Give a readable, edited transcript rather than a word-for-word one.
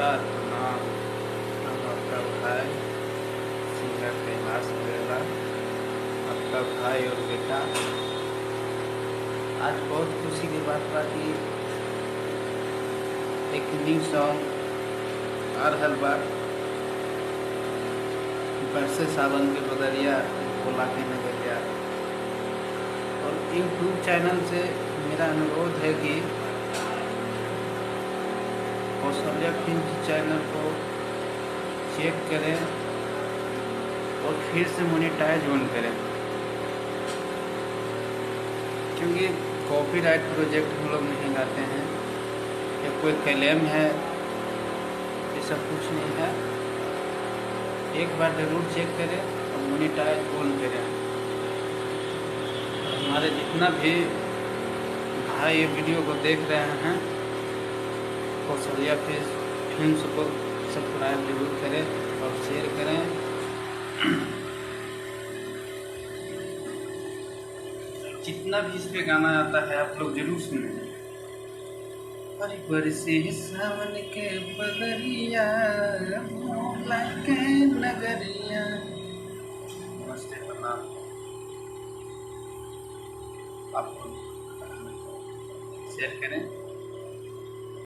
नमस्कार प्रणाम। हम आपका भाई सिंगर कैलाश बेला, आपका भाई और बेटा। आज बहुत खुशी की बात बा कि एक न्यू सॉन्ग आ रहल बा। बरसे सावन के बदरिया भोला के नगरिया। और यूट्यूब चैनल से मेरा अनुरोध है कि कौशल्या फिल्म चैनल को चेक करें और फिर से मोनेटाइज ऑन करें, क्योंकि कॉपीराइट प्रोजेक्ट हम लोग नहीं गाते हैं या कोई क्लेम है, ये सब कुछ नहीं है। एक बार ज़रूर चेक करें और मोनेटाइज ऑन करें। हमारे जितना भी भाई ये वीडियो को देख रहे हैं, कौशल्या फिल्म को सब्सक्राइब जरूर करें और शेयर करें। जितना भी इस पे गाना आता है आप लोग जरूर सुनें। हरी बरसे सावन के बदरिया भोला के नगरिया। नमस्ते प्रणाम। आप शेयर करें।